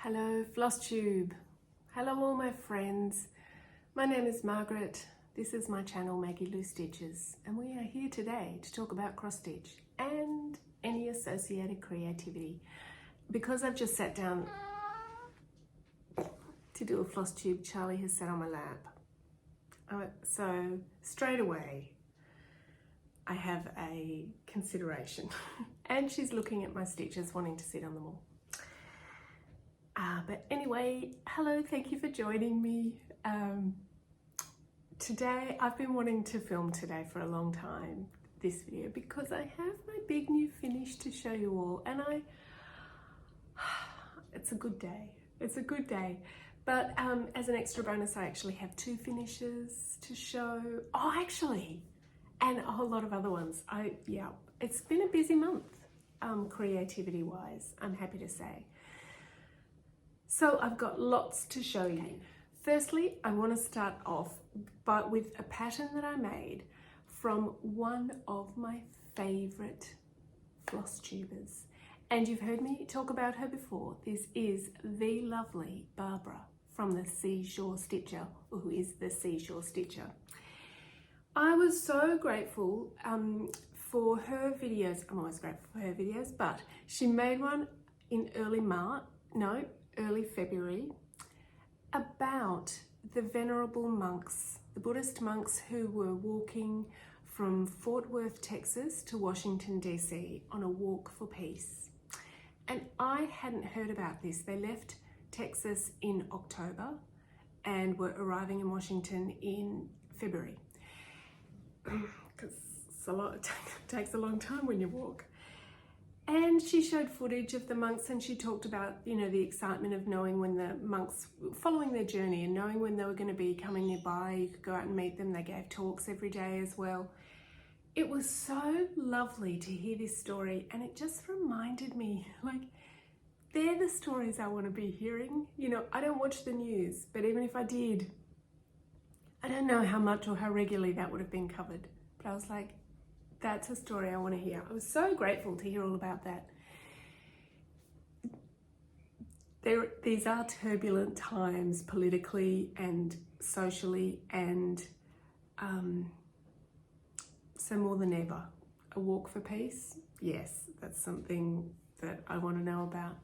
Hello Flosstube. Hello all my friends. My name is Margaret. This is my channel Maggie Lou Stitches, and we are here today to talk about cross stitch and any associated creativity. Because I've just sat down to do a Flosstube, Charlie has sat on my lap. So straight away I have a consideration and she's looking at my stitches wanting to sit on them all. But anyway, hello, thank you for joining me. Today, I've been wanting to film today for a long time, this video, because I have my big new finish to show you all, and it's a good day. It's a good day. But as an extra bonus, I actually have 2 finishes to show. Oh, actually, and a whole lot of other ones. Yeah, it's been a busy month, creativity-wise, I'm happy to say. So I've got lots to show you. Firstly, I want to start off with a pattern that I made from one of my favorite floss tubers. And you've heard me talk about her before. This is the lovely Barbara from the Seashore Stitcher, who is the Seashore Stitcher. I was so grateful for her videos. I'm always grateful for her videos, but she made one in early February about the venerable monks, the Buddhist monks who were walking from Fort Worth, Texas to Washington, DC on a walk for peace. And I hadn't heard about this. They left Texas in October and were arriving in Washington in February. Because it takes a long time when you walk. And she showed footage of the monks, and she talked about, you know, the excitement of knowing when the monks, following their journey and knowing when they were going to be coming nearby. You could go out and meet them. They gave talks every day as well. It was so lovely to hear this story, and it just reminded me, like, they're the stories I want to be hearing. You know, I don't watch the news, but even if I did, I don't know how much or how regularly that would have been covered. But I was like, that's a story I want to hear. I was so grateful to hear all about that. These are turbulent times politically and socially, and so more than ever, a walk for peace, yes, that's something that I want to know about.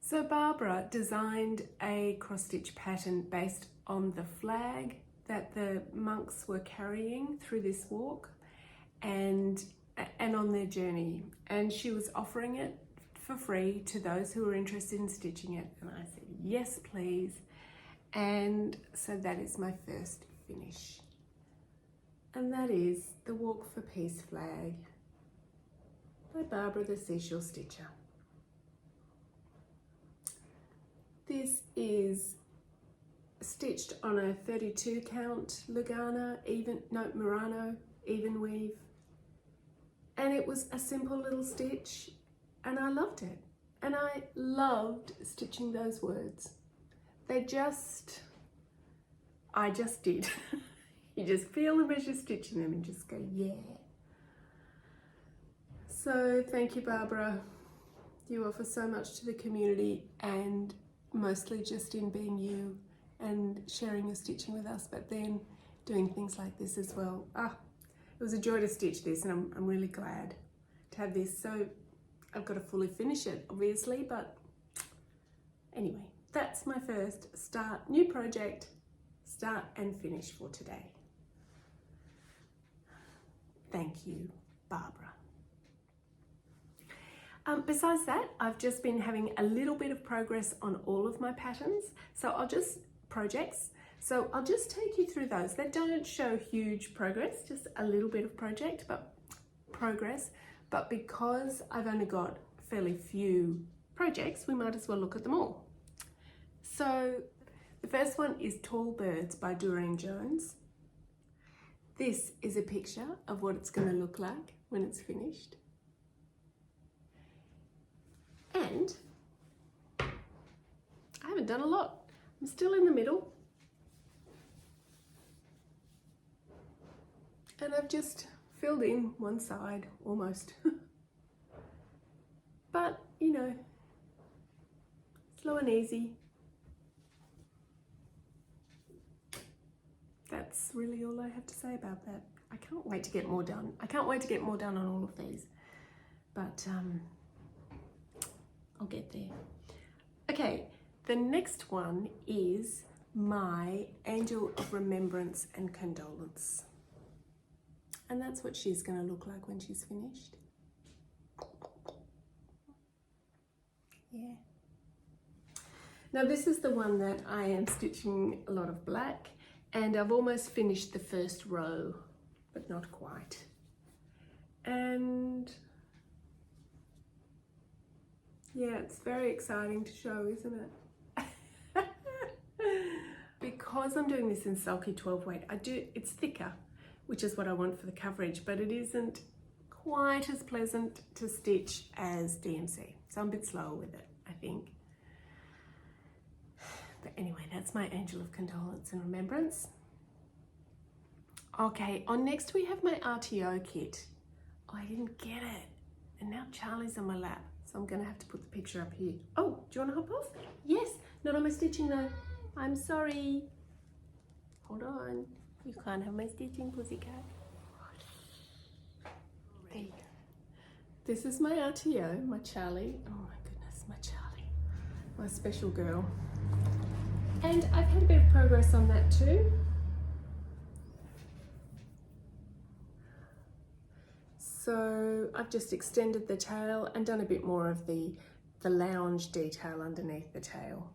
So Barbara designed a cross-stitch pattern based on the flag that the monks were carrying through this walk and on their journey, and she was offering it for free to those who were interested in stitching it, and I said yes please. And so that is my first finish, and that is the Walk for Peace flag by Barbara the Seashore Stitcher. This is stitched on a 32 count Lugana Murano even weave, and it was a simple little stitch, and I loved it, and I loved stitching those words. I just did. You just feel them as you're stitching them and just go, yeah. So thank you, Barbara. You offer so much to the community, and mostly just in being you and sharing your stitching with us, but then doing things like this as well. It was a joy to stitch this, and I'm really glad to have this. So I've got to fully finish it, obviously, but anyway, that's my first new project, start and finish for today. Thank you, Barbara. Besides that, I've just been having a little bit of progress on all of my patterns. So I'll just take you through those. They don't show huge progress, just a little bit of progress. But because I've only got fairly few projects, we might as well look at them all. So the first one is Tall Birds by Durene Jones. This is a picture of what it's going to look like when it's finished. And I haven't done a lot. I'm still in the middle. And I've just filled in one side almost. But, you know, Slow and easy. That's really all I have to say about that. I can't wait to get more done. I can't wait to get more done on all of these, but I'll get there. Okay, the next one is my Angel of Remembrance and Condolence. And that's what she's going to look like when she's finished. Yeah. Now this is the one that I am stitching a lot of black, and I've almost finished the first row, but not quite. And yeah, it's very exciting to show, isn't it? Because I'm doing this in Sulky 12 weight, it's thicker, which is what I want for the coverage, but it isn't quite as pleasant to stitch as DMC. So I'm a bit slower with it, I think. But anyway, that's my Angel of Condolence and Remembrance. Okay, on next we have my RTO kit. Oh, I didn't get it. And now Charlie's on my lap, so I'm gonna have to put the picture up here. Oh, do you wanna hop off? Yes, not on my stitching though. I'm sorry. Hold on. You can't have my stitching, pussycat. There you go. This is my RTO, my Charlie. Oh my goodness, my Charlie. My special girl. And I've had a bit of progress on that too. So I've just extended the tail and done a bit more of the lounge detail underneath the tail.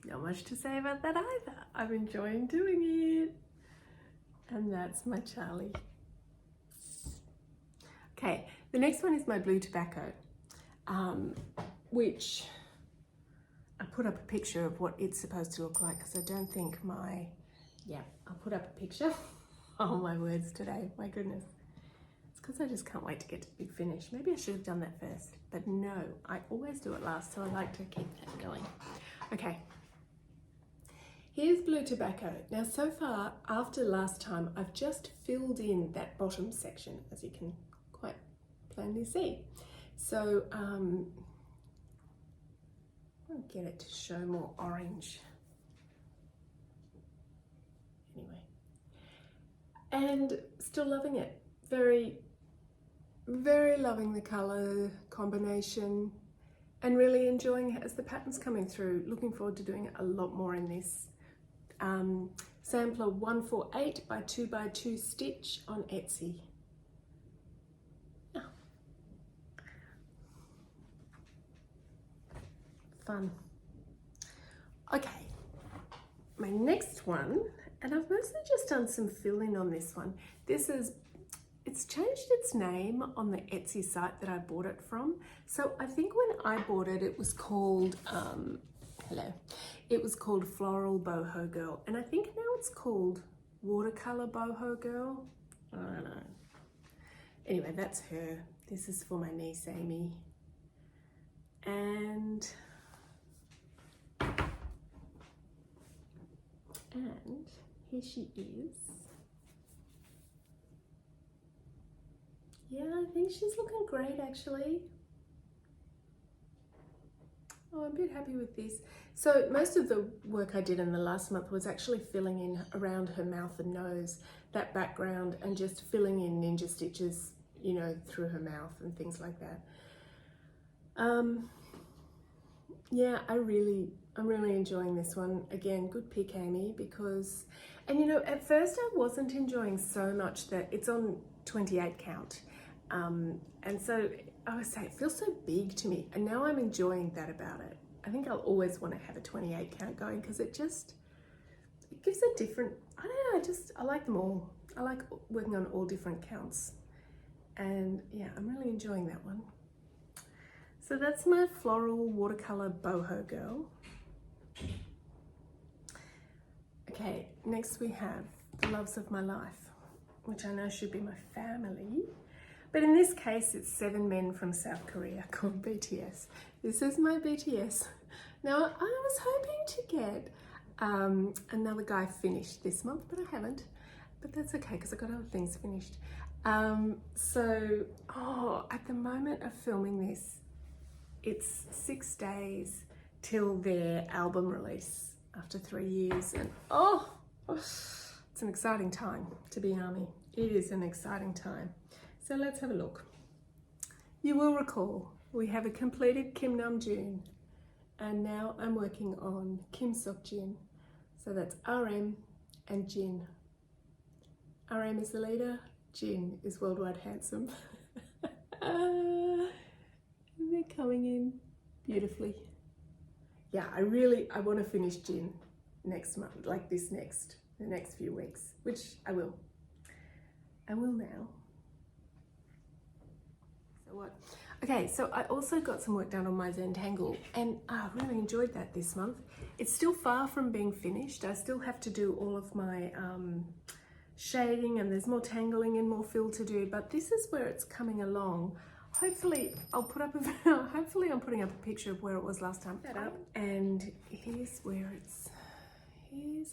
Not much to say about that either. I'm enjoying doing it. And that's my Charlie. Okay, the next one is my blue tobacco, which I put up a picture of what it's supposed to look like because I don't think I'll put up a picture. Oh my words today, my goodness. It's because I just can't wait to get to the big finish. Maybe I should have done that first, but no, I always do it last, so I like to keep that going. Okay. Here's blue tobacco. Now so far, after last time, I've just filled in that bottom section, as you can quite plainly see. So I'll get it to show more orange. Anyway, and still loving it. Very, very loving the color combination and really enjoying it as the pattern's coming through. Looking forward to doing a lot more in this. Sampler 148 by 2 by 2 stitch on Etsy. Oh. Fun. Okay, my next one, and I've mostly just done some fill-in on this one. It's changed its name on the Etsy site that I bought it from. So I think when I bought it, it was called it was called Floral Boho Girl, and I think now it's called Watercolor Boho Girl. I don't know. Anyway, that's her. This is for my niece Amy. And here she is. Yeah, I think she's looking great actually. Oh, I'm a bit happy with this. So most of the work I did in the last month was actually filling in around her mouth and nose, that background, and just filling in ninja stitches, you know, through her mouth and things like that. Yeah, I'm really enjoying this one. Again, good pick, Amy, because, and you know, at first I wasn't enjoying so much that it's on 28 count. And so I would say it feels so big to me, and now I'm enjoying that about it. I think I'll always want to have a 28 count going because it gives a different, I don't know, I like them all. I like working on all different counts. And yeah, I'm really enjoying that one. So that's my floral watercolor boho girl. Okay, next we have the loves of my life, which I know should be my family. But in this case, it's 7 men from South Korea called BTS. This is my BTS. Now, I was hoping to get another guy finished this month, but I haven't. But that's okay, because I got other things finished. At the moment of filming this, it's 6 days till their album release after 3 years, and it's an exciting time to be ARMY. It is an exciting time. So let's have a look. You will recall we have a completed Kim Nam June, and now I'm working on Kim Sok Jin. So that's RM and Jin. RM is the leader, Jin is Worldwide Handsome. They're coming in beautifully. Yeah, I want to finish Jin next month, like the next few weeks, which I will. I will now. So what? Okay, so I also got some work done on my Zentangle, and I really enjoyed that this month. It's still far from being finished. I still have to do all of my shading, and there's more tangling and more fill to do, but this is where it's coming along. Hopefully I'm putting up a picture of where it was last time. And here's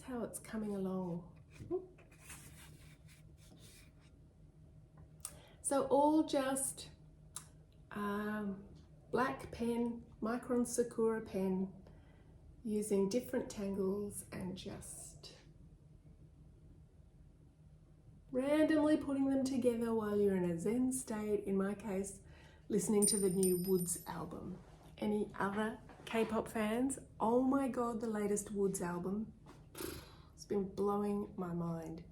how it's coming along. So all just black pen, Micron Sakura pen, using different tangles and just randomly putting them together while you're in a zen state, in my case, listening to the new Woods album. Any other K-pop fans? Oh my God, the latest Woods album. It's been blowing my mind.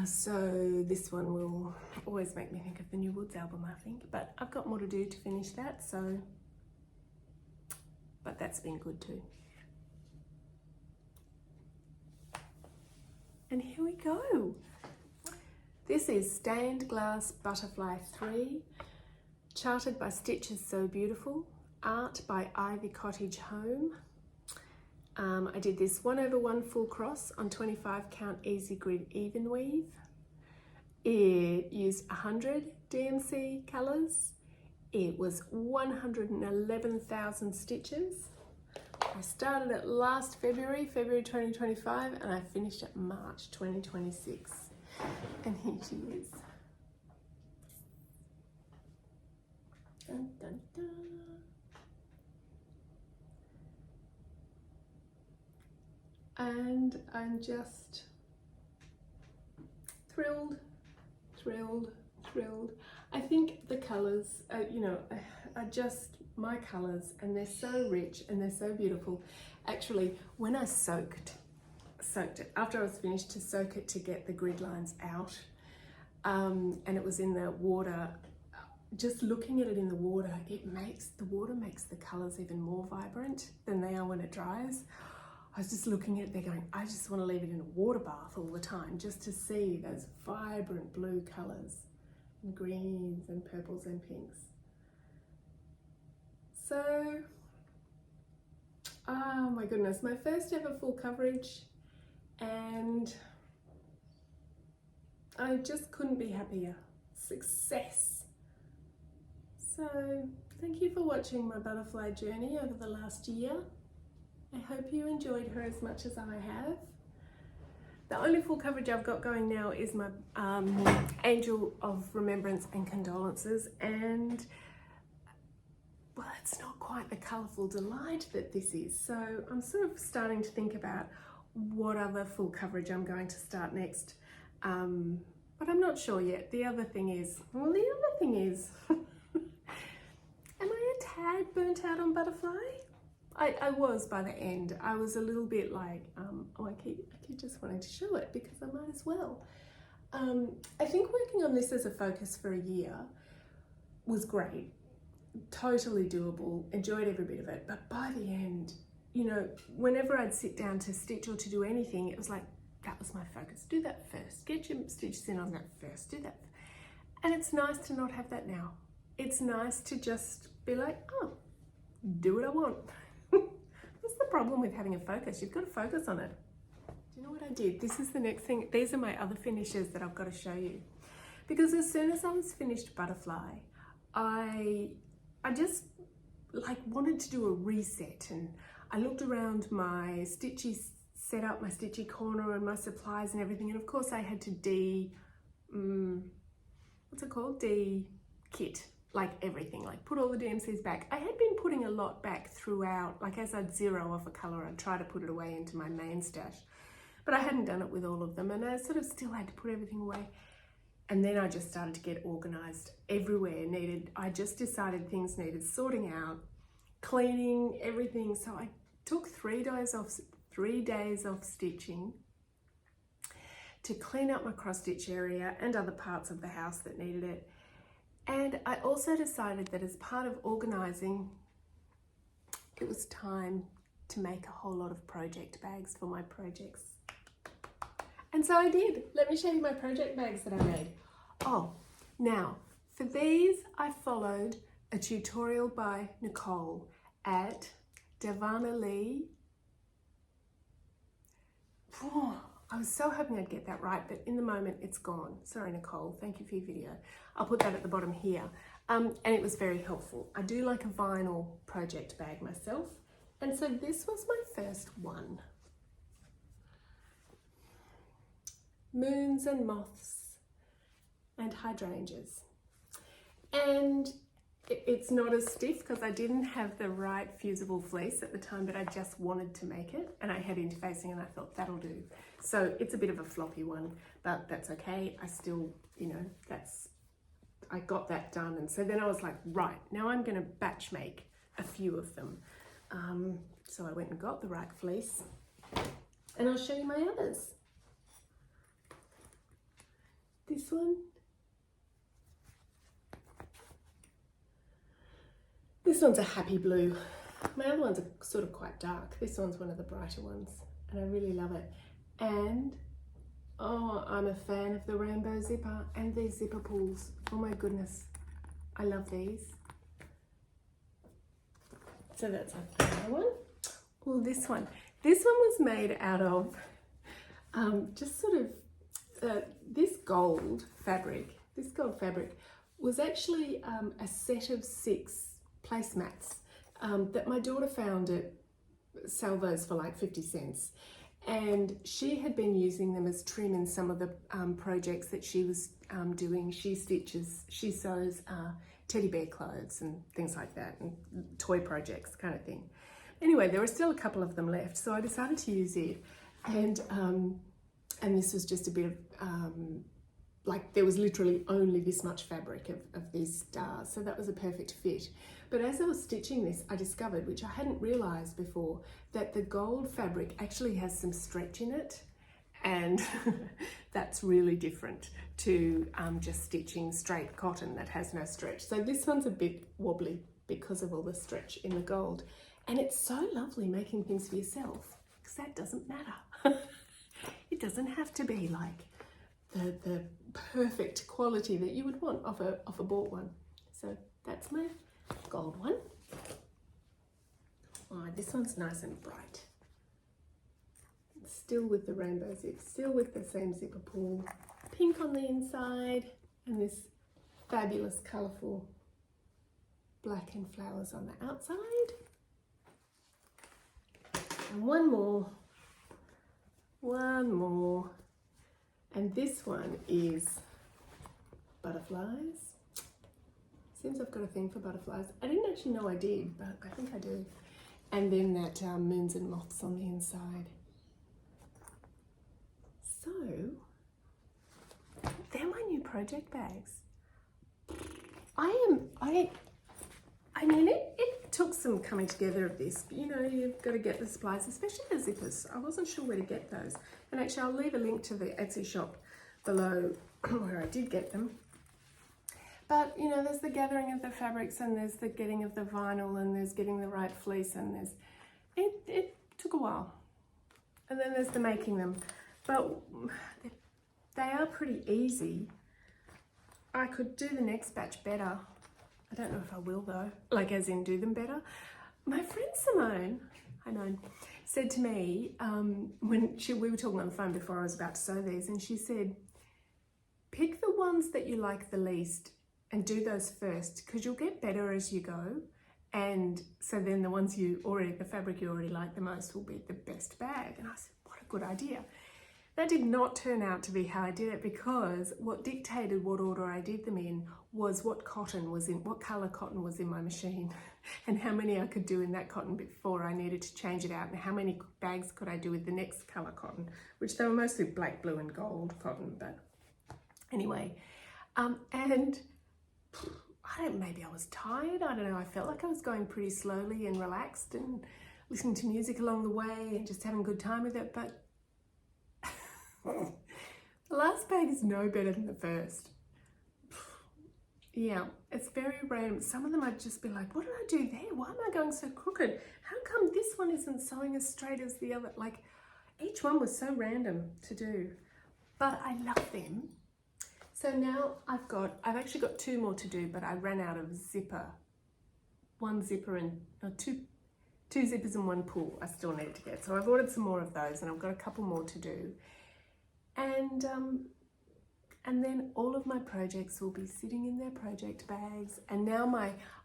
So this one will always make me think of the new Woods album, I think. But I've got more to do to finish that, but that's been good too. And here we go. This is Stained Glass Butterfly 3, charted by Stitches So Beautiful, art by Ivy Cottage Home. I did this 1/1 full cross on 25 count easy grid even weave. It used 100 DMC colors. It was 111,000 stitches. I started it last February 2025, and I finished it March 2026. And here she is. Dun, dun, dun. And I'm just thrilled. I think the colors, are just my colors, and they're so rich and they're so beautiful. Actually, when I soaked it, after I was finished to soak it to get the grid lines out, and it was in the water, just looking at it in the water, the water makes the colors even more vibrant than they are when it dries. I was just looking at it there going, I just want to leave it in a water bath all the time just to see those vibrant blue colors, and greens and purples and pinks. So, oh my goodness, my first ever full coverage, and I just couldn't be happier. Success. So, thank you for watching my butterfly journey over the last year. I hope you enjoyed her as much as I have. The only full coverage I've got going now is my Angel of Remembrance and Condolences, and well, it's not quite the colourful delight that this is. So I'm sort of starting to think about what other full coverage I'm going to start next, but I'm not sure yet. The other thing is, am I a tad burnt out on butterfly? I was by the end. I was a little bit like, I keep just wanting to show it because I might as well. I think working on this as a focus for a year was great, totally doable, enjoyed every bit of it. But by the end, whenever I'd sit down to stitch or to do anything, it was like, that was my focus. Do that first. Get your stitches in on that first. Do that. And it's nice to not have that now. It's nice to just be like, oh, do what I want. What's the problem with having a focus? You've got to focus on it. Do you know what I did? This is the next thing. These are my other finishes that I've got to show you. Because as soon as I was finished butterfly, I just wanted to do a reset, and I looked around my stitchy setup, my stitchy corner and my supplies and everything, and of course I had to what's it called? De-kit, like everything, like put all the DMCs back. I had been putting a lot back throughout, like as I'd zero off a colour, I'd try to put it away into my main stash, but I hadn't done it with all of them, and I sort of still had to put everything away. And then I just started to get organised. Everywhere I just decided things needed sorting out, cleaning, everything. So I took 3 days off stitching to clean up my cross stitch area and other parts of the house that needed it. And I also decided that as part of organising, it was time to make a whole lot of project bags for my projects. And so I did. Let me show you my project bags that I made. Oh, now for these I followed a tutorial by Nicole at Davana. I was so hoping I'd get that right, but in the moment it's gone. Sorry, Nicole, thank you for your video. I'll put that at the bottom here. And it was very helpful. I do like a vinyl project bag myself. And so this was my first one. Moons and moths and hydrangeas. And it's not as stiff because I didn't have the right fusible fleece at the time, but I just wanted to make it, and I had interfacing and I thought that'll do. So it's a bit of a floppy one, but that's okay. I still, you know, I got that done. And so then I was like, right, now I'm going to batch make a few of them. So I went and got the right fleece, and I'll show you my others. This one. This one's a happy blue. My other ones are sort of quite dark. This one's one of the brighter ones, and I really love it. And oh, I'm a fan of the rainbow zipper and these zipper pulls. Oh my goodness, I love these. So that's another one. Well, this one was made out of just sort of this gold fabric. This gold fabric was actually a set of 6 placemats that my daughter found at Salvo's for like 50 cents. And she had been using them as trim in some of the projects that she was doing. She sews teddy bear clothes and things like that, and toy projects kind of thing. Anyway, there were still a couple of them left, so I decided to use it. And this was just a bit of, like there was literally only this much fabric of these stars, so that was a perfect fit. But as I was stitching this, I discovered, which I hadn't realised before, that the gold fabric actually has some stretch in it, and that's really different to just stitching straight cotton that has no stretch. So this one's a bit wobbly because of all the stretch in the gold, and it's so lovely making things for yourself, because that doesn't matter. It doesn't have to be like the perfect quality that you would want off a bought one. So that's my gold one. Oh, this one's nice and bright. Still with the rainbow zip, still with the same zipper pull. Pink on the inside, and this fabulous colourful black and flowers on the outside. And one more. And this one is butterflies. Seems I've got a thing for butterflies. I didn't actually know I did, but I think I do. And then that moons and moths on the inside. So, they're my new project bags. I mean, it took some coming together of this. You know, you've got to get the supplies, especially the zippers. I wasn't sure where to get those. And actually, I'll leave a link to the Etsy shop below where I did get them. But, you know, there's the gathering of the fabrics, and there's the getting of the vinyl, and there's getting the right fleece, and there's... It took a while. And then there's the making them. But they are pretty easy. I could do the next batch better. I don't know if I will though, like as in do them better. My friend Simone, I know, said to me, when we were talking on the phone before I was about to sew these, and she said, pick the ones that you like the least and do those first, because you'll get better as you go. And so then the ones the fabric you already like the most will be the best bag. And I said, what a good idea. That did not turn out to be how I did it, because what dictated what order I did them in was what colour cotton was in my machine, and how many I could do in that cotton before I needed to change it out, and how many bags could I do with the next colour cotton, which they were mostly black, blue and gold cotton, but anyway. And maybe I was tired, I don't know, I felt like I was going pretty slowly and relaxed and listening to music along the way and just having a good time with it, but the last bag is no better than the first. Yeah, it's very random. Some of them I'd just be like, what did I do there? Why am I going so crooked? How come this one isn't sewing as straight as the other? Like, each one was so random to do, but I love them. So now I've actually got 2 more to do, but I ran out of zipper. 1 zipper and two zippers and 1 pull I still need to get. So I've ordered some more of those, and I've got a couple more to do. And then all of my projects will be sitting in their project bags. And now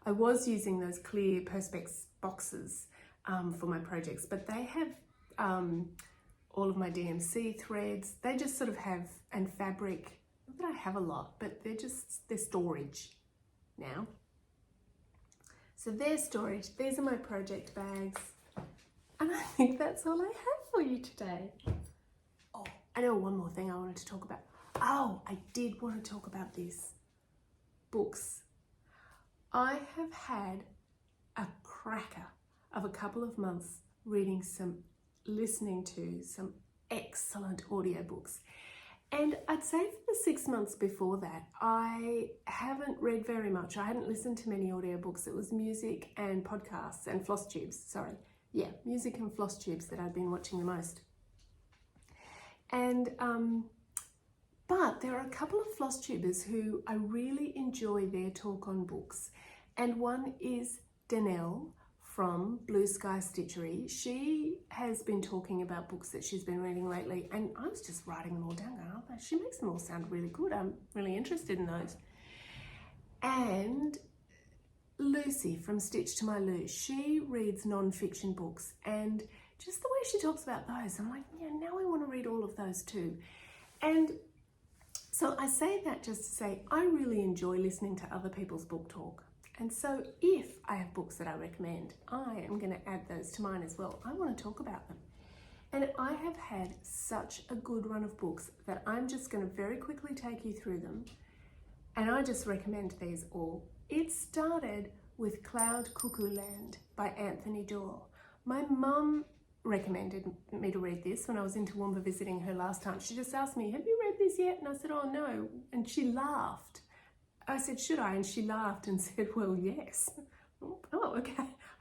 I was using those clear Perspex boxes for my projects, but they have all of my DMC threads. They just sort of have, and fabric, not that I have a lot, but they're storage now. So they're storage. These are my project bags. And I think that's all I have for you today. Oh, I know one more thing I wanted to talk about. Oh, I did want to talk about this. Books. I have had a cracker of a couple of months listening to some excellent audiobooks. And I'd say for the 6 months before that, I haven't read very much. I hadn't listened to many audiobooks. It was music and podcasts and Flosstubes, sorry. Yeah, music and Flosstubes that I'd been watching the most. And, but there are a couple of Flosstubers who I really enjoy their talk on books. And one is Durene from Blue Sky Stitchery. She has been talking about books that she's been reading lately, and I was just writing them all down. She makes them all sound really good. I'm really interested in those. And Lucy from Stitch to My Lou, she reads non-fiction books, and just the way she talks about those, I'm like, yeah, now I want to read all of those too. And so I say that just to say I really enjoy listening to other people's book talk. And so if I have books that I recommend, I am going to add those to mine as well. I want to talk about them. And I have had such a good run of books that I'm just going to very quickly take you through them. And I just recommend these all. It started with Cloud Cuckoo Land by Anthony Doerr. My mum recommended me to read this when I was in Toowoomba visiting her last time. She just asked me, have you read this yet? And I said, oh no. And she laughed. I said, should I? And she laughed and said, well, yes. Oh,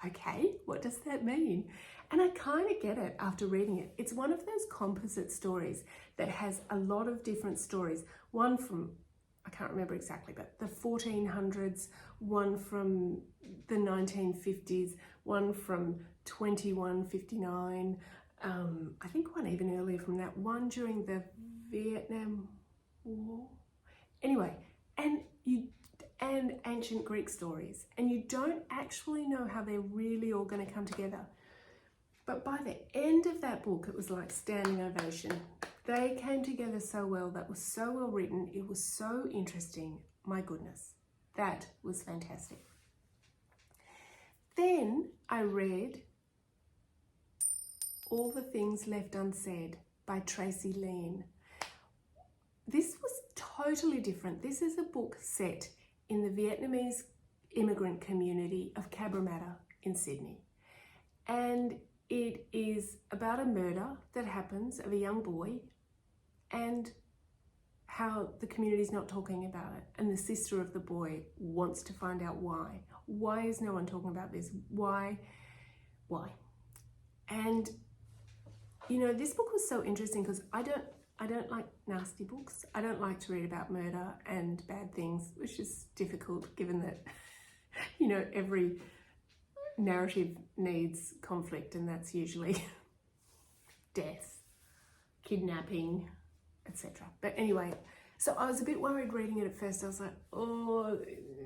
okay, what does that mean? And I kind of get it after reading it. It's one of those composite stories that has a lot of different stories. One from, I can't remember exactly, but the 1400s, one from the 1950s, one from 2159, I think one even earlier from that, one during the Vietnam War. Anyway, and ancient Greek stories, and you don't actually know how they're really all going to come together. But by the end of that book, it was like standing ovation. They came together so well. That was so well written. It was so interesting. My goodness, that was fantastic. Then I read All the Things Left Unsaid by Tracy Lean. This was totally different. This is a book set in the Vietnamese immigrant community of Cabramatta in Sydney. And it is about a murder that happens of a young boy and how the community's not talking about it. And the sister of the boy wants to find out why. Why is no one talking about this? Why? And, you know, this book was so interesting because I don't like nasty books. I don't like to read about murder and bad things, which is difficult given that, you know, every narrative needs conflict, and that's usually death, kidnapping, etc. But anyway, so I was a bit worried reading it at first. I was like, oh,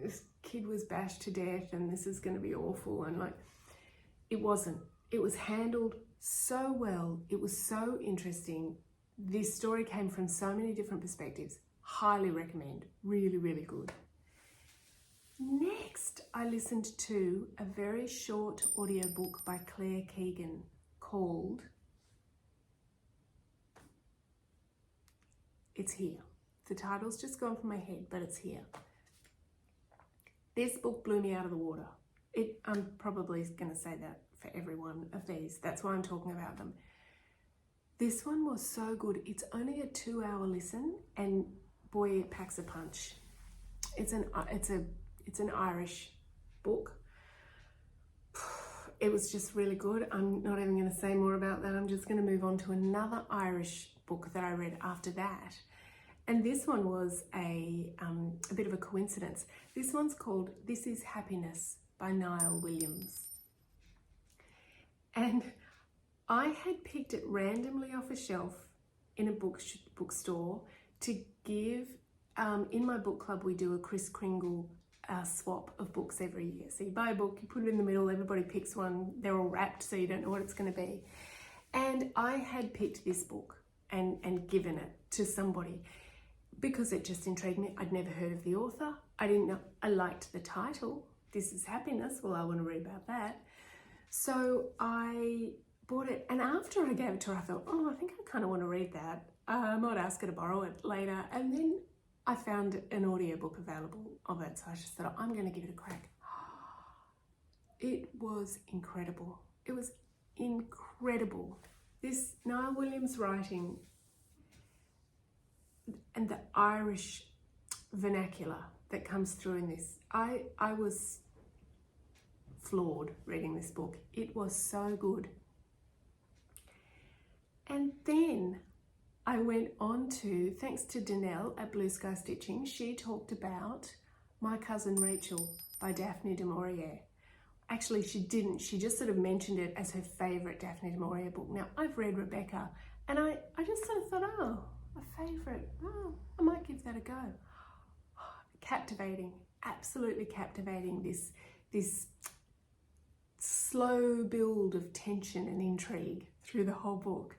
this kid was bashed to death and this is going to be awful. And like, it wasn't. It was handled so well. It was so interesting. this story came from so many different perspectives. Highly recommend. Really, really good. Next, I listened to a very short audiobook by Claire Keegan called It's Here. The title's just gone from my head, but it's here. This book blew me out of the water. I'm probably going to say that for every one of these. That's why I'm talking about them. This one was so good. It's only a 2-hour listen, and boy, it packs a punch. It's an Irish book. It was just really good. I'm not even going to say more about that. I'm just going to move on to another Irish book that I read after that. And this one was a bit of a coincidence. This one's called This Is Happiness by Niall Williams. And I had picked it randomly off a shelf in a bookstore to give, in my book club we do a Kris Kringle swap of books every year. So you buy a book, you put it in the middle, everybody picks one, they're all wrapped so you don't know what it's going to be. And I had picked this book and given it to somebody because it just intrigued me. I'd never heard of the author. I didn't know, I liked the title, This Is Happiness. Well, I want to read about that. So I bought it, and after I gave it to her, I thought, oh, I think I kind of want to read that. I might ask her to borrow it later. And then I found an audiobook available of it, so I just thought, I'm going to give it a crack. It was incredible. It was incredible. This Niall Williams writing and the Irish vernacular that comes through in this, I was floored reading this book. It was so good. And then I went on to, thanks to Danelle at Blue Sky Stitching, she talked about My Cousin Rachel by Daphne du Maurier. Actually, she didn't. She just sort of mentioned it as her favourite Daphne du Maurier book. Now, I've read Rebecca, and I just sort of thought, oh, a favourite. Oh, I might give that a go. Captivating, absolutely captivating. This slow build of tension and intrigue through the whole book.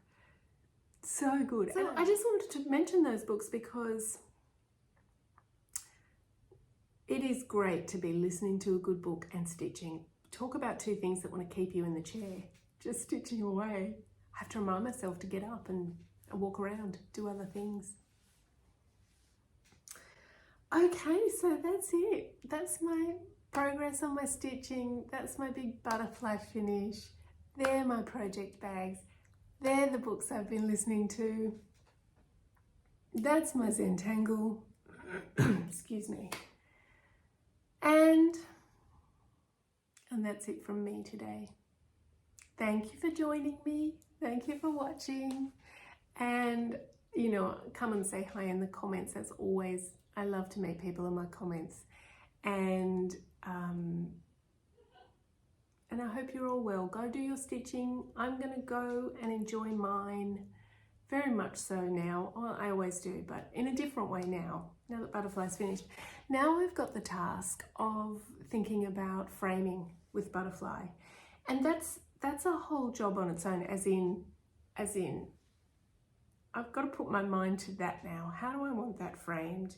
So good. So I just wanted to mention those books because it is great to be listening to a good book and stitching. Talk about two things that want to keep you in the chair, just stitching away. I have to remind myself to get up and walk around, do other things. Okay, so that's it. That's my progress on my stitching. That's my big butterfly finish. They're my project bags. They're the books I've been listening to. That's my Zentangle. Excuse me. And that's it from me today. Thank you for joining me. Thank you for watching. And, you know, come and say hi in the comments as always. I love to meet people in my comments. And I hope you're all well. Go do your stitching. I'm going to go and enjoy mine very much so now. Well, I always do, but in a different way now that butterfly's finished. Now I've got the task of thinking about framing with butterfly. And that's a whole job on its own, as in, I've got to put my mind to that now. How do I want that framed?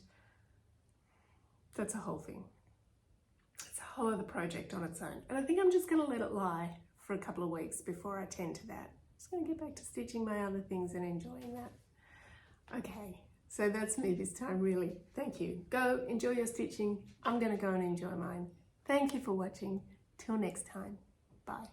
That's a whole thing. It's a whole other project on its own. And I think I'm just going to let it lie for a couple of weeks before I tend to that. I'm just going to get back to stitching my other things and enjoying that. Okay, so that's me this time, really. Thank you. Go enjoy your stitching. I'm going to go and enjoy mine. Thank you for watching. Till next time. Bye.